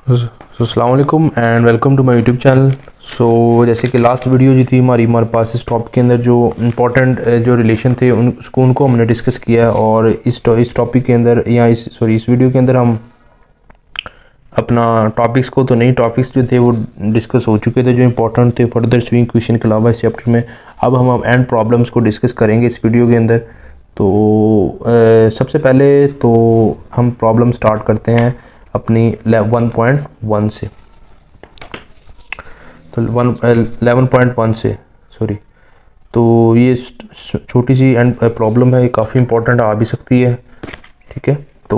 अस्सलाम वालेकुम and welcome to my YouTube channel. जैसे कि लास्ट वीडियो जो थी हमारे पास इस टॉपिक के अंदर जो इम्पोर्टेंट जो रिलेशन थे उनको हमने डिस्कस किया है। और इस टॉपिक के अंदर या इस वीडियो के अंदर हम अपना टॉपिक्स को तो नहीं, टॉपिक्स जो थे वो डिस्कस हो चुके थे जो इम्पोर्टेंट थे फर्दर स्विंग क्वेश्चन के अलावा इस चैप्टर में। अब हम एंड प्रॉब्लम्स को डिस्कस करेंगे इस वीडियो के अंदर। तो सबसे पहले तो हम प्रॉब्लम स्टार्ट करते हैं अपनी 1.1 से। तो 11.1 से सॉरी, तो ये छोटी सी एंड प्रॉब्लम है, ये काफ़ी इंपॉर्टेंट आ भी सकती है। ठीक है, तो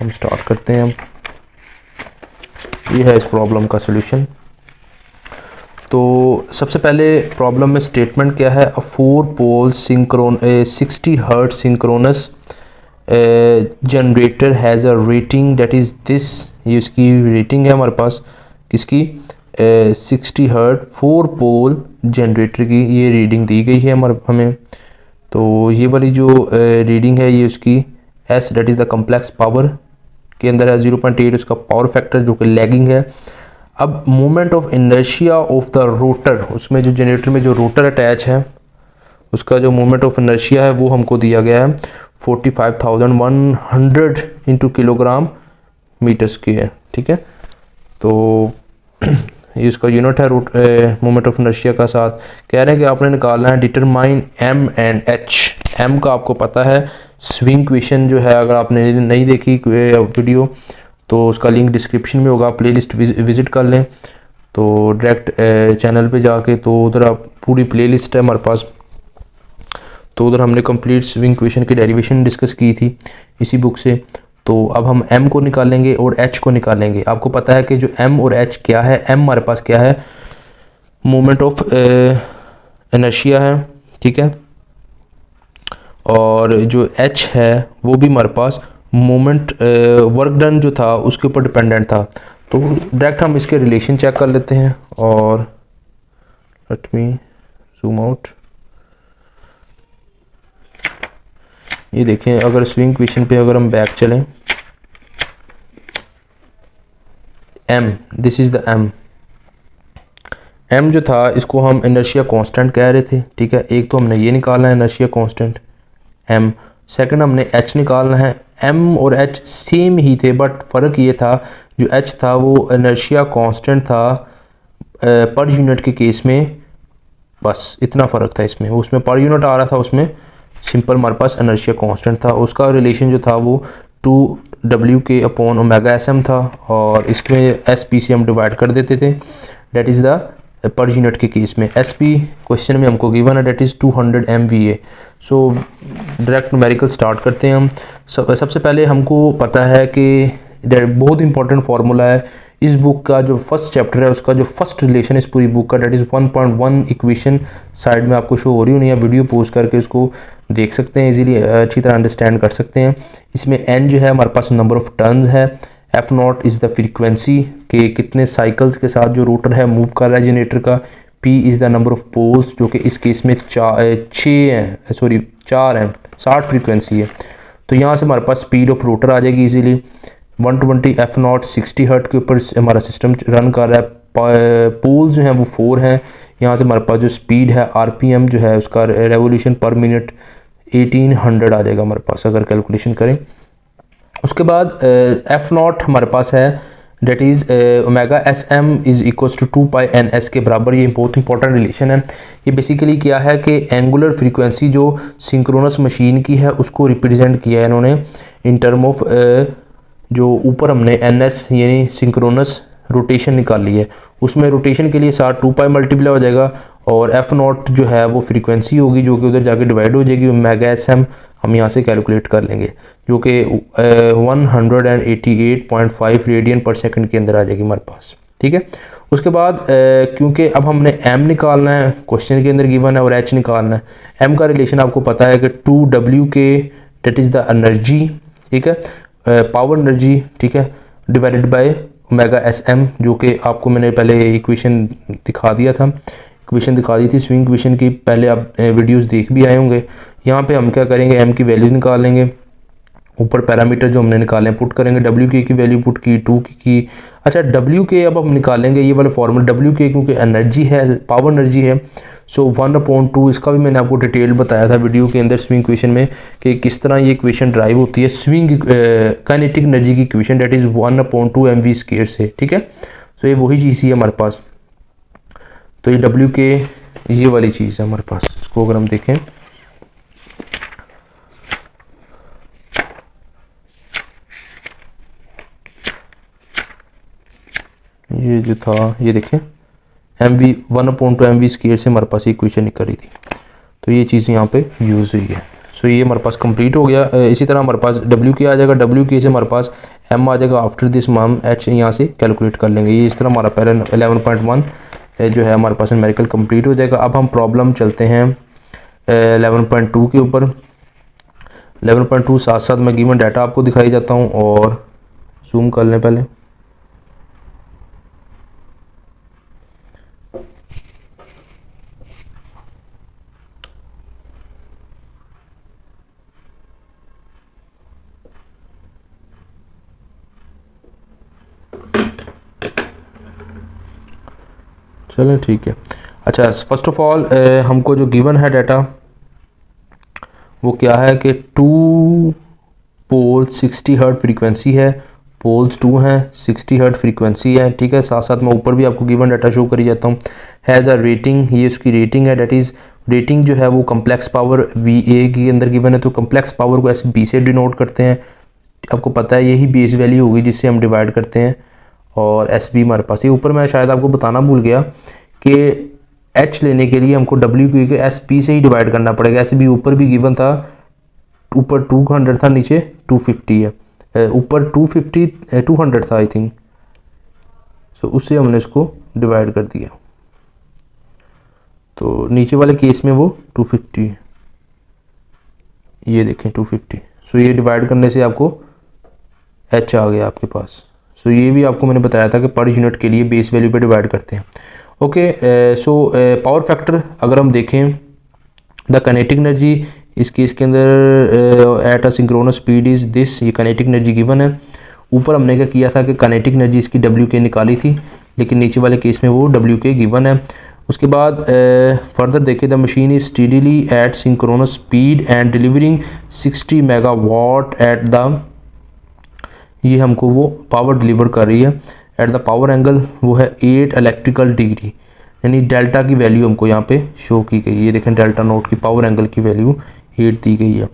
हम स्टार्ट करते हैं। ये है इस प्रॉब्लम का सॉल्यूशन। तो सबसे पहले प्रॉब्लम में स्टेटमेंट क्या है, अ 4 पोल 60 hertz synchronous generator has a rating that is this. ये उसकी रेटिंग है हमारे पास किसकी, 60 हर्ट्ज 4 पोल जनरेटर की ये रीडिंग दी गई है हमें। तो ये वाली जो रीडिंग है ये उसकी S that is the complex power के अंदर है 0.8 उसका पावर फैक्टर जो कि लैगिंग है। अब moment of inertia of the rotor, उसमें जो जनरेटर में जो रोटर अटैच है उसका जो मोमेंट ऑफ इनर्शिया है वो हमको दिया गया है 45,100 इंटू किलोग्राम मीटर स्क्वायर। ठीक है, तो ये इसका यूनिट है मोमेंट ऑफ इनर्शिया का। साथ कह रहे हैं कि आपने निकालना है determine M and H. M का आपको पता है स्विंग क्वेश्चन जो है, अगर आपने नहीं देखी वीडियो तो उसका लिंक डिस्क्रिप्शन में होगा, प्लेलिस्ट विजिट कर लें। तो डायरेक्ट चैनल पे जाके तो उधर आप पूरी प्लेलिस्ट है हमारे पास, तो उधर हमने कंप्लीट स्विंग क्वेश्चन की डेरिवेशन डिस्कस की थी इसी बुक से। तो अब हम m को निकालेंगे और h को निकालेंगे। आपको पता है कि जो m और h क्या है, m हमारे पास क्या है, मोमेंट ऑफ इनर्शिया है। ठीक है, और जो h है वो भी हमारे पास मोमेंट वर्क डन जो था उसके ऊपर डिपेंडेंट था। तो डायरेक्ट हम इसके रिलेशन चेक कर लेते हैं। और लेट मी जूम आउट। ये देखें, अगर स्विंग क्वेश्चन पे अगर हम बैक चलें, m this is the m जो था इसको हम इनर्शिया कांस्टेंट कह रहे थे। ठीक है, एक तो हमने ये निकालना है इनर्शिया कांस्टेंट m, सेकंड हमने h निकालना है। m और h सेम ही थे बट फ़र्क ये था जो h था वो इनर्शिया कांस्टेंट था पर यूनिट के केस में, बस इतना फ़र्क था इसमें। उसमें पर यूनिट आ रहा था, उसमें सिंपल हमारे पास इनर्शिया कांस्टेंट था। उसका रिलेशन जो था वो 2W/ओमेगा/sm था और इसमें SP से हम डिवाइड कर देते थे, that is the per unit के केस में। SP क्वेश्चन में हमको गिवन है that is 200 MVA। So direct numerical start करते हैं हम। सबसे पहले हमको पता है कि बहुत इंपॉर्टेंट फार्मूला है इस बुक का, जो फर्स्ट चैप्टर है उसका जो फर्स्ट रिलेशन इस पूरी बुक का, डेट इज़ 1.1 इक्वेशन साइड में आपको शो हो रही होनी है, वीडियो पोस्ट करके उसको देख सकते हैं, इजीली अच्छी तरह अंडरस्टैंड कर सकते हैं। इसमें n जो है हमारे पास नंबर ऑफ टर्न्स है, f0 इज़ द फ्रीक्वेंसी के कितने साइकिल्स के साथ जो रोटर है मूव कर रहा है जनरेटर का, p is the number of poles जो कि इस केस में 4 हैं, 60 फ्रीक्वेंसी है। तो यहाँ से हमारे पास स्पीड ऑफ रोटर आ जाएगी इजीली 120 f0 60 हर्ट के ऊपर हमारा सिस्टम रन कर रहा है। पोल्स जो हैं वो 4 हैं। यहाँ से हमारे पास जो स्पीड है RPM जो है उसका रेवोल्यूशन पर मिनट 1800 आ जाएगा हमारे पास अगर कैलकुलेशन करें। उसके बाद f0 हमारे पास है डेट इज़ ओमेगा/sm इज़ इक्वल्स टू 2π/ns के बराबर। ये बहुत इंपॉर्टेंट रिलेशन है। ये बेसिकली क्या है कि एंगुलर फ्रीक्वेंसी जो सिंक्रोनस मशीन की है उसको रिप्रेजेंट किया है इन्होंने इन टर्म ऑफ जो ऊपर हमने ns यानी सिंक्रोनस रोटेशन निकाली है, उसमें रोटेशन के लिए साथ 2π मल्टीप्लाई हो जाएगा और f0 जो है वो फ्रीक्वेंसी होगी जो कि उधर जाके डिवाइड हो जाएगी ओमेगा/sm। हम यहाँ से कैलकुलेट कर लेंगे जो कि 188.5 रेडियन पर सेकंड के अंदर आ जाएगी हमारे पास। ठीक है, उसके बाद क्योंकि अब हमने m निकालना है, क्वेश्चन के अंदर गिवन है, और h निकालना है। m का रिलेशन आपको पता है कि 2W के डेट इज़ द एनर्जी, ठीक है, पावर एनर्जी, ठीक है, डिवाइडेड बाय ओमेगा/sm जो कि आपको मैंने पहले इक्वेशन दिखा दिया था, इक्वेशन दिखा दी थी स्विंग इक्वेशन की, पहले आप वीडियोस देख भी आए होंगे। यहाँ पे हम क्या करेंगे, m की वैल्यू निकाल लेंगे ऊपर पैरामीटर जो हमने निकाले पुट करेंगे, डब्ल्यू के की वैल्यू पुट की, टू की। अच्छा डब्ल्यू के अब हम निकालेंगे ये वाला फॉर्मूला, डब्ल्यू के क्योंकि एनर्जी है, पावर एनर्जी है, सो 1/2, इसका भी मैंने आपको डिटेल बताया था वीडियो के अंदर स्विंग इक्वेशन में कि किस तरह ये इक्वेशन ड्राइव होती है स्विंग काइनेटिक एनर्जी की इक्वेशन, दैट इज़ 1/2 mv² से, ठीक है। सो ये वही चीज़ ही है हमारे पास। तो ये डब्ल्यू के ये वाली चीज़ है हमारे पास। इसको अगर हम देखें, ये जो था ये देखें mv 1/2 mv² से हमारे पास ये इक्वेशन निकल रही थी। तो ये चीज़ यहाँ पे यूज़ हुई है। सो ये हमारे पास कंप्लीट हो गया। इसी तरह हमारे पास डब्ल्यू के आ जाएगा, डब्ल्यू के से हमारे पास m आ जाएगा। आफ्टर दिस हम h यहाँ से कैलकुलेट कर लेंगे। ये इस तरह हमारा पहले 11.1 जो है हमारे पास न्यूमेरिकल कंप्लीट हो जाएगा। अब हम प्रॉब्लम चलते हैं 11.2 के ऊपर। 11.2 साथ साथ मैं गिवन डाटा आपको दिखाई जाता हूँ और जूम कर लें पहले। चलें ठीक है। अच्छा फर्स्ट ऑफ ऑल हमको जो गिवन है डाटा वो क्या है कि 2 पोल्स 60 हर्ट्ज फ्रीक्वेंसी है, पोल्स 2 हैं, 60 हर्ट्ज फ्रीक्वेंसी है, ठीक है। साथ साथ मैं ऊपर भी आपको गिवन डाटा शो करी जाता हूँ। हैज़ अ रेटिंग, ये उसकी रेटिंग है, डेट इज़ रेटिंग जो है वो कम्प्लेक्स पावर वी ए के अंदर गिवन है। तो कम्प्लेक्स पावर को एस बी से डिनोट करते हैं, आपको पता है यही बेस वैल्यू होगी जिससे हम डिवाइड करते हैं। और एस बी हमारे पास, ये ऊपर मैं शायद आपको बताना भूल गया कि एच लेने के लिए हमको डब्ल्यू क्यू के एस पी से ही डिवाइड करना पड़ेगा। एस बी ऊपर भी गिवन था, ऊपर 200 था, नीचे 250 है। ऊपर 200 था आई थिंक, सो उससे हमने इसको डिवाइड कर दिया। तो नीचे वाले केस में वो 250 है, ये देखें 250। सो ये डिवाइड करने से आपको एच आ गया आपके पास। सो ये भी आपको मैंने बताया था कि पर यूनिट के लिए बेस वैल्यू पे डिवाइड करते हैं। ओके, सो पावर फैक्टर अगर हम देखें, द काइनेटिक एनर्जी इस केस के अंदर at a synchronous speed is this, ये काइनेटिक एनर्जी गिवन है। ऊपर हमने क्या किया था कि काइनेटिक एनर्जी इसकी डब्ल्यू के निकाली थी, लेकिन नीचे वाले केस में वो डब्ल्यू के गिवन है। उसके बाद फर्दर देखें, the machine is steadily at synchronous speed and delivering 60 megawatt at the, ये हमको वो पावर डिलीवर कर रही है एट द पावर एंगल वो है 8 इलेक्ट्रिकल डिग्री, यानी डेल्टा की वैल्यू हमको यहाँ पे शो की गई है। ये देखें डेल्टा नोट की पावर एंगल की वैल्यू 8 दी गई है।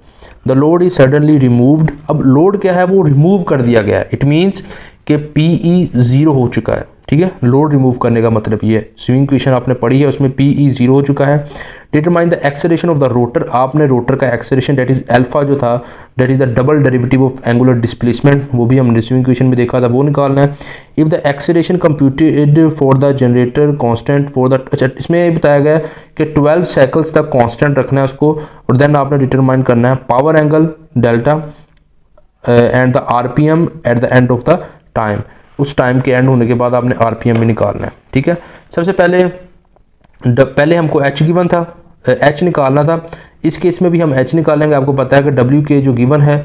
The load is suddenly removed, अब लोड क्या है वो रिमूव कर दिया गया है। इट मीन्स कि पीई 0 हो चुका है, ठीक है। लोड रिमूव करने का मतलब ये है, स्विंग इक्वेशन आपने पढ़ी है उसमें पीई 0 हो चुका है। Determine the acceleration of the rotor, आपने रोटर का एक्सेलरेशन डेट इज अल्फा जो था that is the double derivative of angular displacement, वो भी हमने स्विंग इक्वेशन में देखा था, वो निकालना है। If the acceleration computed for the generator constant for the, अच्छा इसमें बताया गया कि 12 साइकिल्स तक कांस्टेंट रखना है उसको, और देन आपने डिटरमाइन करना है power angle delta and the RPM at the end of the time, उस टाइम के एंड होने के बाद आपने आरपीएम भी निकालना है, ठीक है। सबसे पहले हमको एच गिवन था, एच निकालना था। इस केस में भी हम एच निकालेंगे। आपको पता है कि डब्ल्यू के जो गिवन है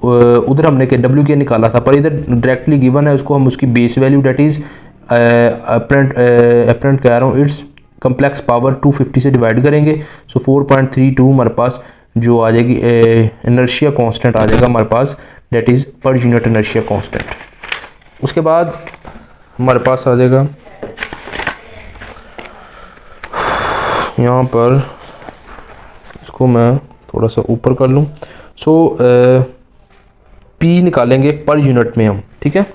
उधर हमने के डब्ल्यू के निकाला था, पर इधर डायरेक्टली गिवन है, उसको हम उसकी base value that is apparent कह रहा हूँ, इट्स कम्प्लेक्स पावर 250 से डिवाइड करेंगे। सो 4.32 हमारे पास जो आ जाएगी इनर्शिया कांस्टेंट आ जाएगा हमारे पास, that is per unit inertia constant. उसके बाद हमारे पास आ जाएगा यहाँ पर, इसको मैं थोड़ा सा ऊपर कर लूँ। सो पी निकालेंगे पर यूनिट में हम, ठीक है।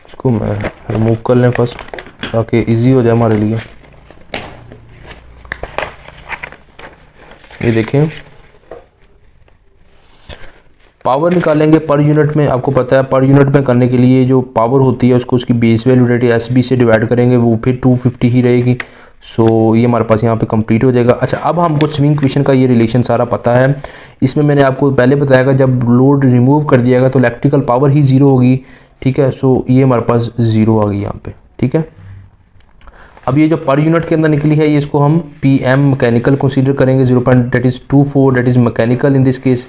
इसको मैं रिमूव कर लें फर्स्ट ताकि इजी हो जाए हमारे लिए। ये देखें पावर निकालेंगे पर यूनिट में। आपको पता है पर यूनिट में करने के लिए जो पावर होती है उसको उसकी base value that S B से डिवाइड करेंगे, वो फिर 250 ही रहेगी। सो ये हमारे पास यहाँ पे कंप्लीट हो जाएगा। अच्छा अब हमको स्विंग इक्वेशन का ये रिलेशन सारा पता है। इसमें मैंने आपको पहले बताया जब लोड रिमूव कर दिया गया तो इलेक्ट्रिकल पावर ही 0 होगी, ठीक है। सो ये हमारे पास 0 आ गई यहाँ पे, ठीक है। अब ये जो पर यूनिट के अंदर निकली है ये इसको हम पी एम मैकेनिकल कंसीडर करेंगे, 0.24 that is mechanical in this case.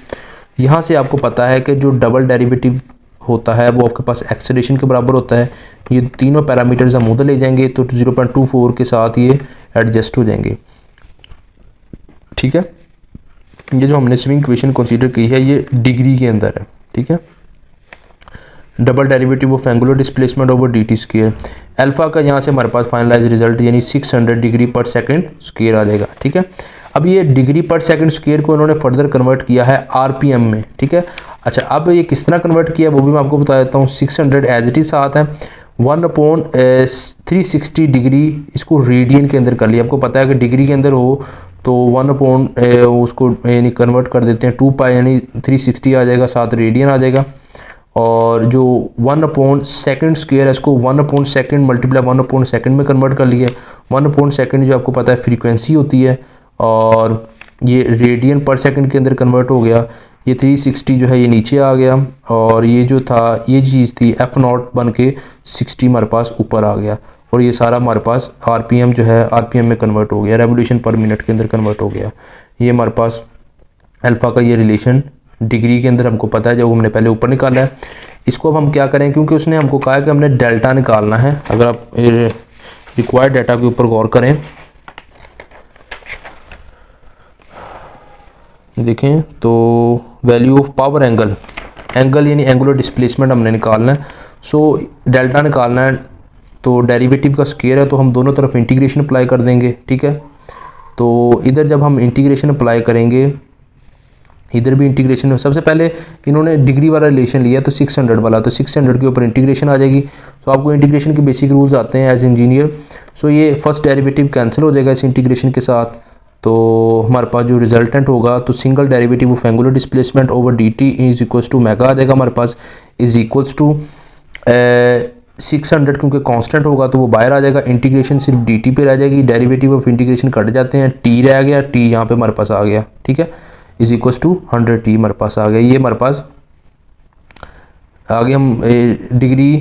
यहाँ से आपको पता है कि जो डबल डेरिवेटिव होता है वो आपके पास एक्सेलरेशन के बराबर होता है। ये तीनों पैरामीटर्स हम उधर ले जाएंगे तो 0.24 के साथ ये एडजस्ट हो जाएंगे, ठीक है। ये जो हमने स्विंग इक्वेशन कंसीडर की है ये डिग्री के अंदर है, ठीक है। Double derivative of angular displacement over D T square, alpha का यहाँ से हमारे पास फाइनलाइज रिजल्ट यानी 600 डिग्री पर सेकंड स्क्वायर आ जाएगा, ठीक है। अब ये डिग्री पर सेकंड स्क्वायर को इन्होंने फर्दर कन्वर्ट किया है आरपीएम में, ठीक है। अच्छा, अब ये किस तरह कन्वर्ट किया वो भी मैं आपको बता देता हूँ। 600 एज इट इज साथ है, 1/360 डिग्री इसको रेडियन के अंदर कर लिया। आपको पता है कि डिग्री के अंदर हो तो 1 उसको यानी कन्वर्ट कर देते हैं 2 पाई यानी 360 आ जाएगा, साथ रेडियन आ जाएगा। और जो 1/सेकंड स्क्वायर है इसको 1/सेकंड मल्टीप्लाई 1/सेकंड में कन्वर्ट कर लिया। 1/सेकंड जो आपको पता है फ्रीक्वेंसी होती है और ये रेडियन पर सेकंड के अंदर कन्वर्ट हो गया। ये 360 जो है ये नीचे आ गया और ये जो था ये चीज़ थी F0 बन के 60 हमारे पास ऊपर आ गया और ये सारा हमारे पास आरपीएम जो है आरपीएम में कन्वर्ट हो गया, रेवोल्यूशन पर मिनट के अंदर कन्वर्ट हो गया। ये हमारे पास अल्फ़ा का ये रिलेशन डिग्री के अंदर हमको पता है जब हमने पहले ऊपर निकाला है। इसको अब हम क्या करें, क्योंकि उसने हमको कहा है कि हमने डेल्टा निकालना है। अगर आप रिक्वायर्ड डाटा के ऊपर गौर करें, देखें तो value of power angle, angle यानी एंगुलर डिस्प्लेसमेंट हमने निकालना है। सो डेल्टा निकालना है तो डेरिवेटिव का स्क्वायर है तो हम दोनों तरफ इंटीग्रेशन अप्लाई कर देंगे, ठीक है। तो इधर जब हम इंटीग्रेशन अप्लाई करेंगे, इधर भी इंटीग्रेशन, सबसे पहले इन्होंने डिग्री वाला रिलेशन लिया तो 600 वाला, तो 600 के ऊपर इंटीग्रेशन आ जाएगी। तो आपको इंटीग्रेशन के बेसिक रूल्स आते हैं एज इंजीनियर। सो ये फर्स्ट डेरिवेटिव कैंसिल हो जाएगा इस इंटीग्रेशन के साथ, तो हमारे पास जो रिजल्टेंट होगा तो single derivative of angular displacement over D T is equals to mega आ जाएगा हमारे पास, इज इक्वल्स टू 600 क्योंकि कांस्टेंट होगा तो वो बाहर आ जाएगा। इंटीग्रेशन सिर्फ डी टी पे रह जाएगी, डेरिवेटिव ऑफ इंटीग्रेशन कट जाते हैं, टी रह गया, टी यहाँ पे हमारे पास आ गया, ठीक है, इज इक्वल्स टू 100t हमारे पास आ गया। ये हमारे पास आगे हम डिग्री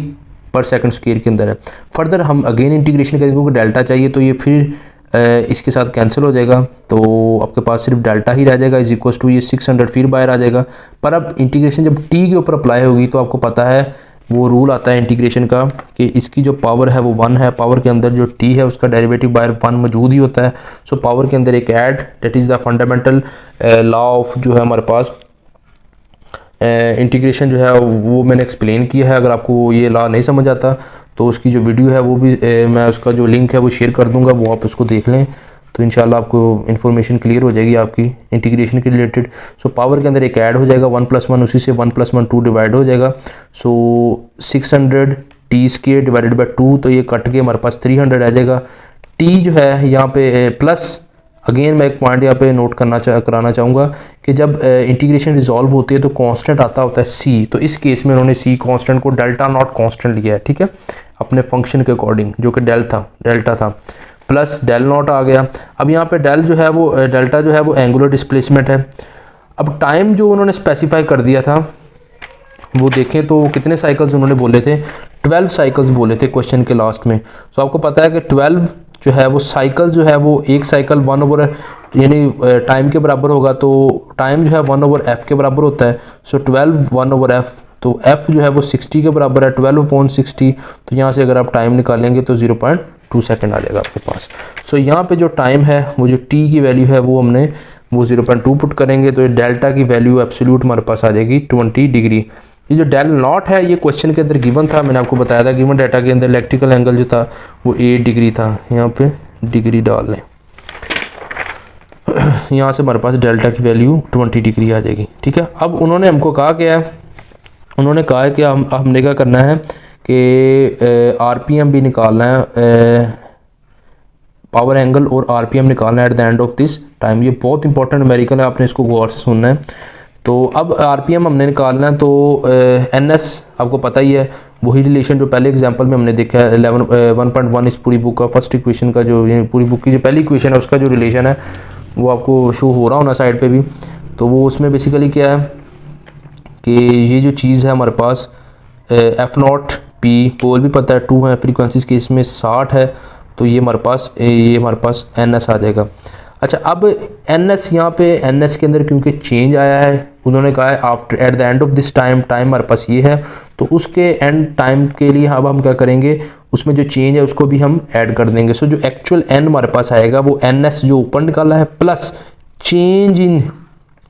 पर सेकंड स्क्वायर के अंदर है। फर्दर हम अगेन इंटीग्रेशन करेंगे क्योंकि डेल्टा चाहिए तो ये फिर इसके साथ कैंसिल हो जाएगा तो आपके पास सिर्फ डेल्टा ही रह जाएगा, इज इक्वल्स टू ये 600 फिर बाहर आ जाएगा। पर अब इंटीग्रेशन जब टी के ऊपर अप्लाई होगी तो आपको पता है वो रूल आता है इंटीग्रेशन का कि इसकी जो पावर है वो 1 है, पावर के अंदर जो t है उसका डेरिवेटिव बाहर 1 मौजूद ही होता है। सो पावर के अंदर एक add, that is the fundamental law of जो है हमारे पास इंटीग्रेशन जो है वो मैंने एक्सप्लेन किया है। अगर आपको ये लॉ नहीं समझ आता तो उसकी जो वीडियो है वो भी मैं उसका जो लिंक है वो शेयर कर दूंगा, वो आप उसको देख लें तो इंशाल्लाह आपको इन्फॉर्मेशन क्लियर हो जाएगी आपकी इंटीग्रेशन के रिलेटेड। सो पावर के अंदर एक ऐड हो जाएगा 1 + 1, उसी से 1 + 1 2 डिवाइड हो जाएगा। सो 600 टी स्क्वायर डिवाइडेड बाई 2, तो ये कट के हमारे पास 300 आ जाएगा। टी जो है यहाँ पे प्लस, अगेन मैं एक पॉइंट यहाँ पे नोट कराना चाहूँगा कि जब इंटीग्रेशन रिजॉल्व होती है तो कांस्टेंट आता होता है सी, तो इस केस में उन्होंने सी कांस्टेंट को डेल्टा नॉट कांस्टेंट लिया है, ठीक है, अपने फंक्शन के अकॉर्डिंग जो कि डेल्टा था प्लस डेल नॉट आ गया। अब यहाँ पे डेल जो है वो डेल्टा जो है वो एंगुलर डिस्प्लेसमेंट है। अब टाइम जो उन्होंने स्पेसिफाई कर दिया था वो देखें तो कितने साइकिल्स उन्होंने बोले थे, 12 साइकिल्स बोले थे क्वेश्चन के लास्ट में। तो आपको पता है कि 12 जो है वो साइकिल जो है वो एक साइकिल 1 यानी टाइम के बराबर होगा, तो टाइम जो है 1/f के बराबर होता है। सो 12 1/f, तो f जो है वो 60 के बराबर है, 12/60। तो यहाँ से अगर आप टाइम निकालेंगे तो 0.2 सेकंड आ जाएगा आपके पास। सो यहाँ पे जो टाइम है वो जो t की वैल्यू है वो हमने वो 0.2 पुट करेंगे तो डेल्टा की वैल्यू एब्सोल्यूट हमारे पास आ जाएगी 20 डिग्री। ये जो डेल नॉट है ये क्वेश्चन के अंदर गिवन था, मैंने आपको बताया था गिवन डाटा के अंदर इलेक्ट्रिकल एंगल जो था वो 8 डिग्री था। यहाँ पे डिग्री डाल लें, यहाँ से हमारे पास डेल्टा की वैल्यू 20 डिग्री आ जाएगी, ठीक है। अब उन्होंने हमको कहा क्या है, उन्होंने कहा है कि हमने क्या करना है कि आरपीएम भी निकालना है, पावर एंगल और आरपीएम निकालना है at the end of this time. ये बहुत इंपॉर्टेंट न्यूमेरिकल है, आपने इसको गौर से सुनना है। तो अब आरपीएम हमने निकालना है तो एनएस आपको पता ही है, वही रिलेशन जो पहले एग्जांपल में हमने देखा है 1.1 इस पूरी बुक का फर्स्ट इक्वेशन का जो पूरी बुक की जो पहली इक्वेशन है उसका जो रिलेशन है वो आपको शो हो रहा होना साइड पे भी। तो वो उसमें बेसिकली क्या है कि ये जो चीज़ है हमारे पास F0 P पोल भी पता है 2 है, फ्रीक्वेंसीज केस में 60 है, तो ये हमारे पास एन एस आ जाएगा। अच्छा, अब एन एस यहाँ पे एन एस के अंदर क्योंकि चेंज आया है, उन्होंने कहा है after at the end of this time हमारे पास ये है, तो उसके एंड टाइम के लिए अब हम क्या करेंगे, उसमें जो चेंज है उसको भी हम ऐड कर देंगे। सो जो एक्चुअल एन हमारे पास आएगा वो एन एस जो ऊपर निकाला है प्लस चेंज इन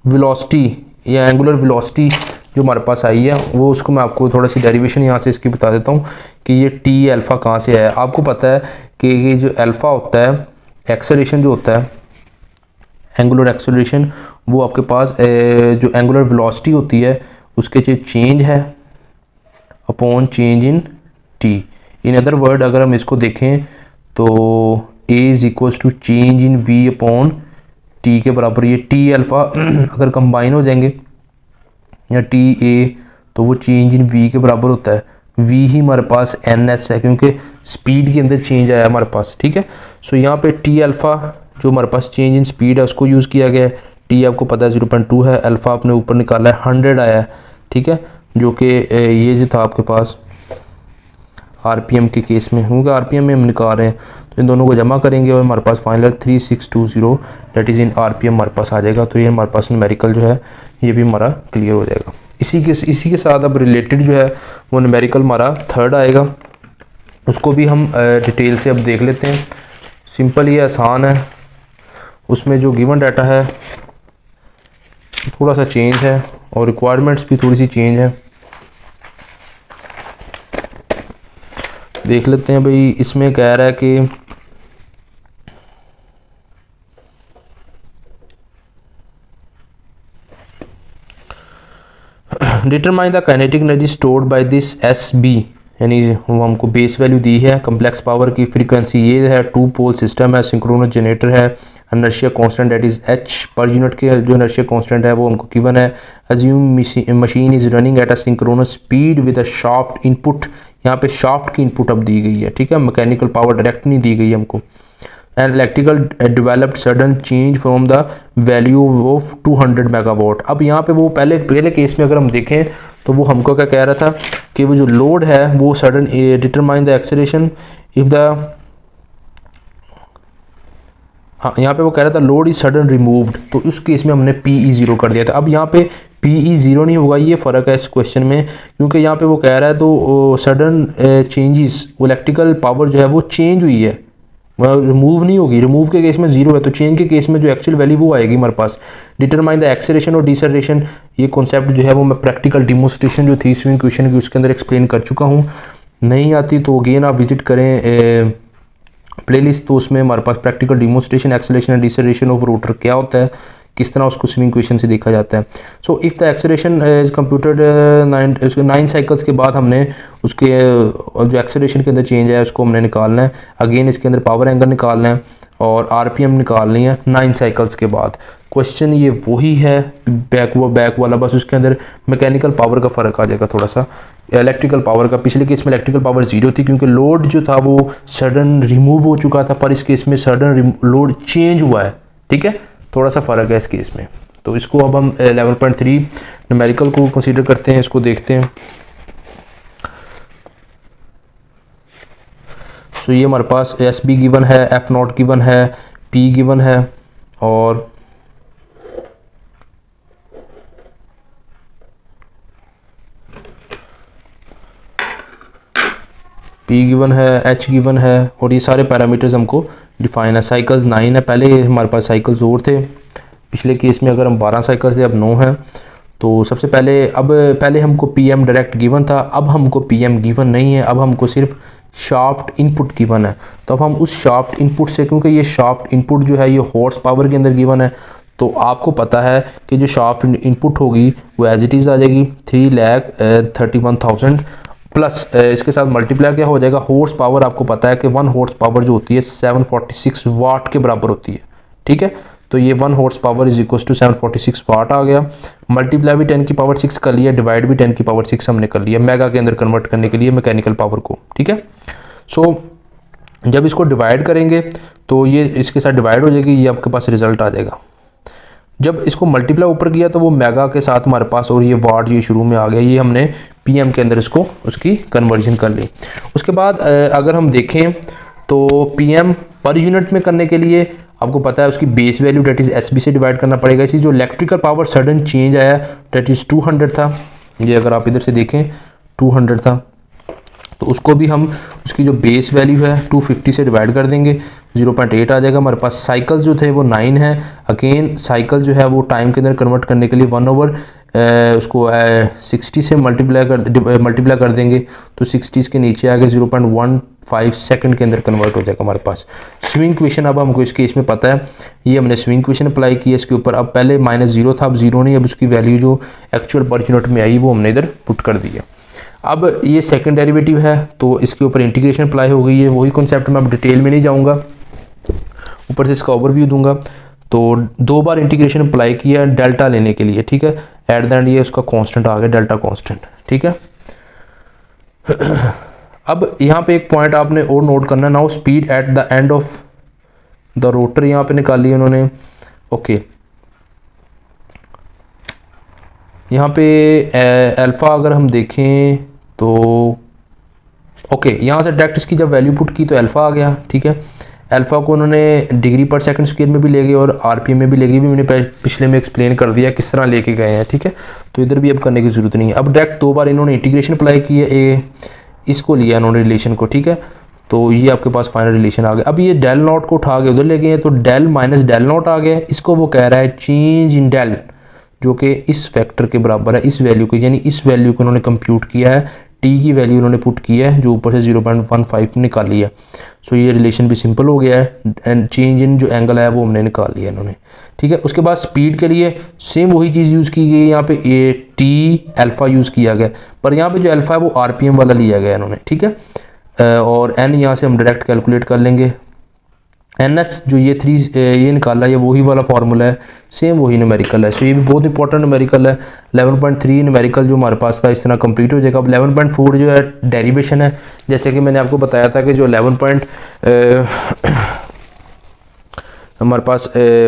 वेलोसिटी या एंगुलर वेलोसिटी जो हमारे पास आई है, वो उसको मैं आपको थोड़ा सी डेरिवेशन यहाँ से इसकी बता देता हूँ कि ये टी अल्फ़ा कहाँ से है। आपको पता है कि ये जो अल्फ़ा होता है, एक्सेलरेशन जो होता है, एंगुलर एक्सेलरेशन, वो आपके पास जो एंगुलर वेलोसिटी होती है उसके जो चेंज है upon change in T. In other word अगर हम इसको देखें तो A is equals to change in V upon T के बराबर। ये टी अल्फ़ा अगर कंबाइन हो जाएंगे या टी ए, तो वो चेंज इन वी के बराबर होता है। वी ही हमारे पास एन एस है क्योंकि स्पीड के अंदर चेंज आया हमारे पास, ठीक है। सो यहाँ पे टी अल्फ़ा जो हमारे पास चेंज इन स्पीड है उसको यूज़ किया गया है। टी आपको पता है 0.2 है, अल्फ़ा आपने ऊपर निकाला है 100 आया है, ठीक है, जो कि ये जो था आपके पास आरपीएम के केस में, क्योंकि आरपीएम में हम निकाल रहे हैं, तो इन दोनों को जमा करेंगे और हमारे पास final 3620 that is in RPM हमारे पास आ जाएगा। तो ये हमारे पास न्यूमेरिकल जो है ये भी हमारा क्लियर हो जाएगा। इसी के साथ अब रिलेटेड जो है वो न्यूमेरिकल हमारा थर्ड आएगा, उसको भी हम डिटेल से अब देख लेते हैं। सिंपल ही आसान है, उसमें जो गिवन डाटा है थोड़ा सा चेंज है और रिक्वायरमेंट्स भी थोड़ी सी चेंज है। देख लेते हैं भाई, इसमें कह रहा है कि determine the kinetic energy stored by this S B, यानी वो हमको बेस वैल्यू दी है। कम्प्लेक्स पावर की फ्रीक्वेंसी ये है, 2 पोल सिस्टम है, सिंक्रोनस जनरेटर है, inertia constant that is H per unit के जो इनर्शिया कांस्टेंट है वो हमको गिवन है। Assume machine is running at a synchronous speed with a shaft input, यहाँ पे शाफ्ट की इनपुट अब दी गई है, ठीक है, मैकेनिकल पावर डायरेक्ट नहीं दी गई हमको। And electrical developed sudden change from the value of 200 megawatt. अब यहाँ पे वो पहले केस में अगर हम देखें तो वो हमको क्या कह रहा था कि वो जो लोड है वो sudden determine the acceleration if the, हाँ यहाँ पे वो कह रहा था लोड इज सडन रिमूव्ड, तो उस केस में हमने PE 0 कर दिया था। अब यहाँ पे PE 0 नहीं होगा, ये फ़र्क है इस क्वेश्चन में, क्योंकि यहाँ पे वो कह रहा है तो सडन चेंजेस, वो इलेक्ट्रिकल पावर जो है वो चेंज हुई है, रिमूव नहीं होगी। रिमूव के केस में 0 है, तो चेंज के केस में जो एक्चुअल वैल्यू वो आएगी हमारे पास। डिटरमाइन द एक्सेलरेशन और डिसेलरेशन, ये कॉन्सेप्ट जो है वो मैं प्रैक्टिकल डिमोन्स्ट्रेशन जो थी स्विमिंग क्वेश्चन की उसके अंदर एक्सप्लेन कर चुका हूँ। नहीं आती तो अगेन आप विजिट करें प्लेलिस्ट, तो उसमें हमारे पास practical demonstration acceleration and deceleration of rotor क्या होता है, किस तरह उसको स्विमिंग क्वेश्चन से देखा जाता है। So if the acceleration is computed 9 cycles के बाद हमने उसके जो एक्सेलरेशन के अंदर चेंज है उसको हमने निकालना है। अगेन इसके अंदर पावर एंगल निकालना है और आरपीएम निकालनी है 9 साइकिल्स के बाद। क्वेश्चन ये वही है बैक वाला, बस उसके अंदर मैकेनिकल पावर का फ़र्क आ जाएगा थोड़ा सा, इलेक्ट्रिकल पावर का। पिछले केस में इलेक्ट्रिकल पावर 0 थी क्योंकि लोड जो था वो सडन रिमूव हो चुका था, पर इस केस में सडन लोड चेंज हुआ है, ठीक है, थोड़ा सा फ़र्क है इस केस में। तो इसको अब हम 11.3 न्यूमेरिकल को कंसीडर करते हैं, इसको देखते हैं। सो ये हमारे पास SB गिवन है, F0 गिवन है, P गिवन है और P गिवन है, H गिवन है और ये सारे पैरामीटर्स हमको डिफाइन है। साइकिल्स 9 है, पहले हमारे पास साइकिल्स और थे, पिछले केस में अगर हम 12 साइकिल्स थे, अब 9 हैं। तो सबसे पहले हमको PM डायरेक्ट गिवन था, अब हमको PM गिवन नहीं है, अब हमको सिर्फ शाफ्ट इनपुट गिवन है। तो अब हम उस शाफ्ट इनपुट से, क्योंकि ये शाफ्ट इनपुट जो है ये हॉर्स पावर के अंदर गिवन है, तो आपको पता है कि जो शाफ्ट इनपुट होगी वो एज इट इज़ आ जाएगी 3,31,000 प्लस इसके साथ मल्टीप्लाई क्या हो जाएगा, हॉर्स पावर आपको पता है कि 1 हॉर्स पावर जो होती है 746 वाट के बराबर होती है, ठीक है। तो ये 1 horse power is equal to 746 watt आ गया। मल्टीप्लाई भी 10 की पावर 6 कर लिया, डिवाइड भी 10 की पावर 6 हमने कर लिया मेगा के अंदर कन्वर्ट करने के लिए मैकेनिकल पावर को, ठीक है। सो जब इसको डिवाइड करेंगे तो ये इसके साथ डिवाइड हो जाएगी, ये आपके पास रिजल्ट आ जाएगा। जब इसको मल्टीप्लाई ऊपर किया तो वो मेगा के साथ हमारे पास, और ये वाट ये शुरू में आ गया, ये हमने PM के अंदर इसको उसकी कन्वर्जन कर ली। उसके बाद अगर हम देखें तो पीएम पर यूनिट में करने के लिए आपको पता है उसकी base value that is SB से डिवाइड करना पड़ेगा। इसी जो इलेक्ट्रिकल पावर सडन चेंज आया डेट इज़ 200 था, ये अगर आप इधर से देखें 200 था, तो उसको भी हम उसकी जो बेस वैल्यू है 250 से डिवाइड कर देंगे, 0.8 आ जाएगा हमारे पास। साइकिल जो थे वो 9 है। अगेन साइकिल जो है वो टाइम के अंदर कन्वर्ट करने के लिए 1 उसको 60 से मल्टीप्लाई कर देंगे, तो 60 के नीचे आगे 0.15 सेकंड के अंदर कन्वर्ट हो जाएगा हमारे पास। स्विंग क्वेश्चन अब हमको इस केस में पता है, ये हमने स्विंग क्वेश्चन अप्लाई किया इसके ऊपर। अब पहले -0 था, अब 0 नहीं, अब उसकी वैल्यू जो एक्चुअल पर यूनिट में आई वो हमने इधर पुट कर दी है। अब ये सेकंड डेरिवेटिव है तो इसके ऊपर इंटीग्रेशन अप्लाई हो गई है, वही कॉन्सेप्ट मैं अब डिटेल में नहीं जाऊँगा, ऊपर से इसका ओवरव्यू दूंगा। तो 2 बार इंटीग्रेशन अप्लाई किया डेल्टा लेने के लिए, ठीक है। एट द एंड ये उसका कांस्टेंट आ गया, डेल्टा कांस्टेंट, ठीक है। अब यहाँ पे एक पॉइंट आपने और नोट करना, now speed at the end of the rotor यहाँ पे निकाली उन्होंने, ओके। यहाँ पे अल्फ़ा अगर हम देखें तो ओके, यहाँ से डायरेक्ट इसकी जब वैल्यू पुट की तो अल्फ़ा आ गया, ठीक है। अल्फ़ा को उन्होंने डिग्री पर सेकंड स्क्वायर में भी ले गए और आरपीएम में भी ले गए, भी मैंने पिछले में एक्सप्लेन कर दिया किस तरह लेके गए हैं, ठीक है। तो इधर भी अब करने की ज़रूरत नहीं है। अब डायरेक्ट 2 बार इन्होंने इंटीग्रेशन अप्लाई की है, इसको लिया इन्होंने रिलेशन को, ठीक है। तो ये आपके पास फाइनल रिलेशन आ गया। अब ये डेल नॉट को उठा के उधर ले गए हैं, तो डेल माइनस डेल नॉट आ गया। इसको वो कह रहा है चेंज इन डेल, जो कि इस फैक्टर के बराबर है, इस वैल्यू को, यानी इस वैल्यू को उन्होंने कंप्यूट किया है, टी की वैल्यू उन्होंने पुट की है जो ऊपर से 0.15 निकाली है। सो ये रिलेशन भी सिंपल हो गया है, एंड चेंज इन जो एंगल है वो हमने निकाल लिया इन्होंने, ठीक है। उसके बाद स्पीड के लिए सेम वही चीज़ यूज़ की गई, यहाँ पे ए टी अल्फ़ा यूज़ किया गया, पर यहाँ पे जो अल्फ़ा है वो आरपीएम वाला लिया गया इन्होंने, ठीक है। और एन यहाँ से हम डायरेक्ट कैलकुलेट कर लेंगे। एन एस जो ये निकाला है, ये वही वाला फार्मूला है, सेम वही न्यूमेरिकल है। सो ये भी बहुत इंपॉर्टेंट न्यूमेरिकल है। 11.3 न्यूमेरिकल जो हमारे पास था इस तरह कंप्लीट हो जाएगा। अब 11.4 जो है डेरिवेशन है, जैसे कि मैंने आपको बताया था कि जो 11 हमारे पास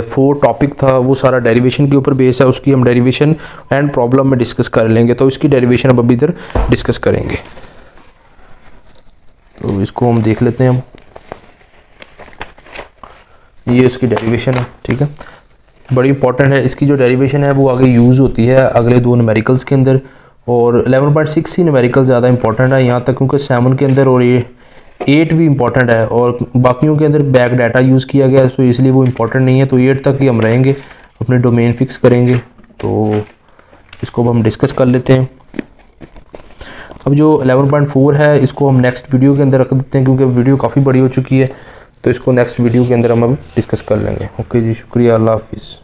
4 टॉपिक था वो सारा डेरिवेशन के ऊपर बेस है, उसकी हम डेरिवेशन एंड प्रॉब्लम में डिस्कस कर लेंगे। तो इसकी डेरिवेशन अब अभी इधर डिस्कस करेंगे, तो इसको हम देख लेते हैं। हम ये इसकी डेरिवेशन है, ठीक है, बड़ी इंपॉर्टेंट है। इसकी जो डेरिवेशन है वो आगे यूज़ होती है अगले 2 न्यूमेरिकल्स के अंदर, और 11.6 ही न्यूमेरिकल ज़्यादा इंपॉर्टेंट है यहाँ तक, क्योंकि 7 के अंदर और ये 8 भी इंपॉर्टेंट है, और बाकियों के अंदर बैक डाटा यूज़ किया गया है, सो इसलिए वो इंपॉर्टेंट नहीं है। तो 8 तक ही हम रहेंगे, अपने डोमेन फिक्स करेंगे। तो इसको हम डिस्कस कर लेते हैं। अब जो 11.4 है इसको हम नेक्स्ट वीडियो के अंदर रख देते हैं, क्योंकि वीडियो काफ़ी बड़ी हो चुकी है, तो इसको नेक्स्ट वीडियो के अंदर हम अब डिस्कस कर लेंगे। ओके जी, शुक्रिया, अल्लाह हाफिज़।